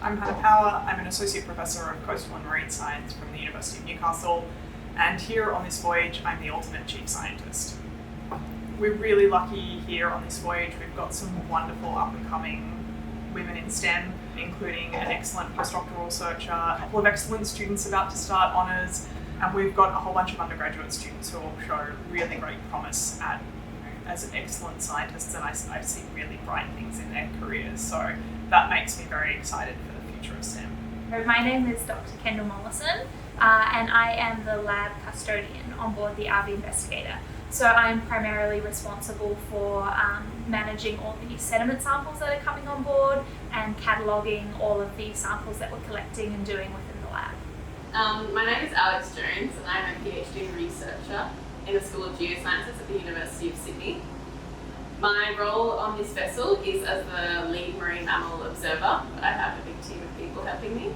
I'm Hannah Power. I'm an Associate Professor of Coastal and Marine Science from the University of Newcastle, and here on this voyage I'm the alternate Chief Scientist. We're really lucky here on this voyage. We've got some wonderful up-and-coming women in STEM, including an excellent postdoctoral researcher, a couple of excellent students about to start honours, and we've got a whole bunch of undergraduate students who all show really great promise as excellent scientists, and I see really bright things in their careers. So that makes me very excited for the future of STEM. My name is Dr. Kendall Mollison, and I am the lab custodian on board the RV Investigator. So I'm primarily responsible for managing all the sediment samples that are coming on board and cataloguing all of the samples that we're collecting and doing within the lab. My name is Alex Jones, and I'm a PhD researcher in the School of Geosciences at the University of Sydney. My role on this vessel is as the lead marine mammal observer, but I have a big team of people helping me.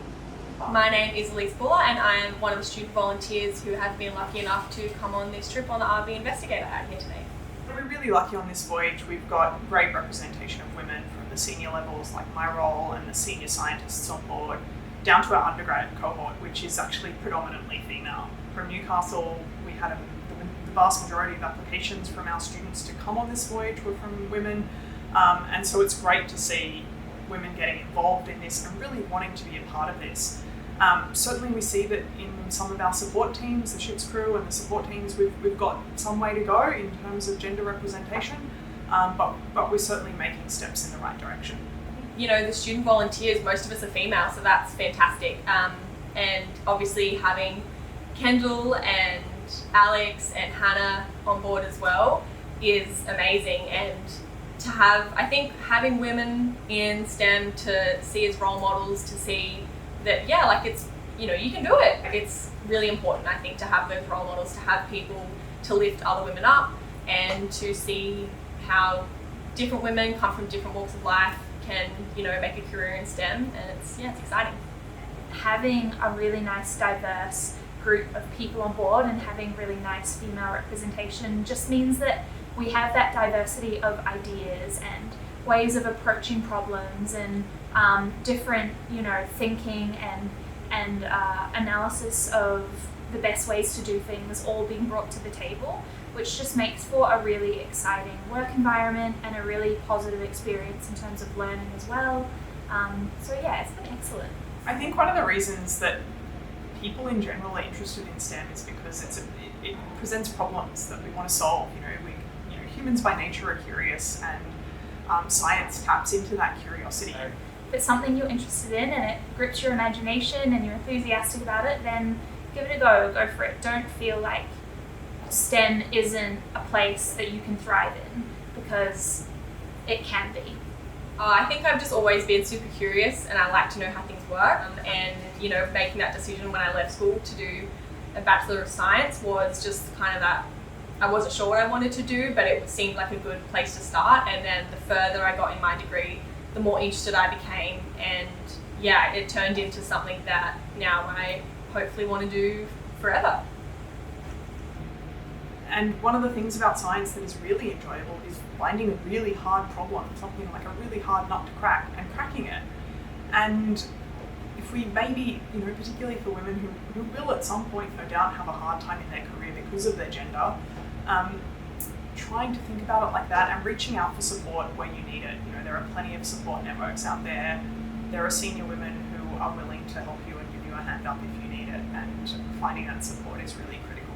My name is Elise Buller, and I am one of the student volunteers who have been lucky enough to come on this trip on the RV Investigator out here today. We're really lucky on this voyage. We've got great representation of women from the senior levels, like my role, and the senior scientists on board, down to our undergrad cohort, which is actually predominantly female. From Newcastle, we had the vast majority of applications from our students to come on this voyage were from women, and so it's great to see women getting involved in this and really wanting to be a part of this. Certainly we see that in some of our support teams, the ship's crew and the support teams, we've got some way to go in terms of gender representation, but we're certainly making steps in the right direction. You know, the student volunteers, most of us are female, so that's fantastic. And obviously having Kendall and Alex and Hannah on board as well is amazing. And to have, I think having women in STEM to see as role models, to see that, yeah, like it's, you know, you can do it. It's really important, I think, to have those role models, to have people to lift other women up and to see how different women come from different walks of life can, you know, make a career in STEM, and it's exciting. Having a really nice diverse group of people on board and having really nice female representation just means that we have that diversity of ideas and ways of approaching problems and different, you know, thinking and analysis of the best ways to do things all being brought to the table, which just makes for a really exciting work environment and a really positive experience in terms of learning as well. So yeah, it's been excellent. I think one of the reasons that people in general are interested in STEM is because it presents problems that we want to solve. Humans by nature are curious, and science taps into that curiosity. If it's something you're interested in and it grips your imagination and you're enthusiastic about it, then give it a go for it. Don't feel like STEM isn't a place that you can thrive in, because it can be. I think I've just always been super curious, and I like to know how things work. And you know, making that decision when I left school to do a Bachelor of Science was just kind of that. I wasn't sure what I wanted to do, but it seemed like a good place to start. And then the further I got in my degree, the more interested I became, and yeah, it turned into something that now I hopefully want to do forever. And one of the things about science that is really enjoyable is finding a really hard problem, something like a really hard nut to crack, and cracking it. And if we maybe, particularly for women who will at some point no doubt have a hard time in their career because of their gender, trying to think about it like that and reaching out for support when you need it. There are plenty of support networks out there. There are senior women who are willing to help you and give you a hand up if you need it, and finding that support is really critical.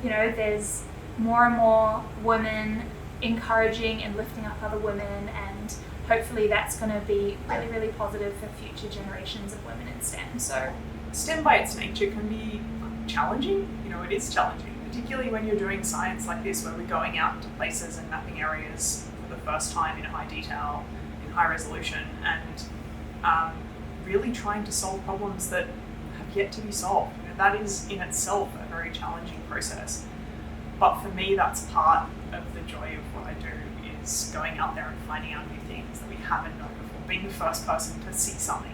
There's more and more women encouraging and lifting up other women, and hopefully that's going to be really, really positive for future generations of women in STEM. So STEM by its nature can be challenging. It is challenging, particularly when you're doing science like this, where we're going out to places and mapping areas for the first time in high detail, in high resolution, and really trying to solve problems that have yet to be solved. That is in itself a very challenging process. But for me, that's part of the joy of what I do, is going out there and finding out new things that we haven't known before, being the first person to see something,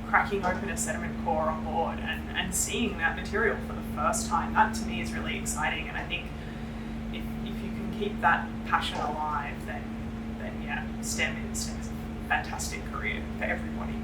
cracking open a sediment core on board and seeing that material for the first time. That to me is really exciting, and I think if you can keep that passion alive, then yeah, STEM is a fantastic career for everybody.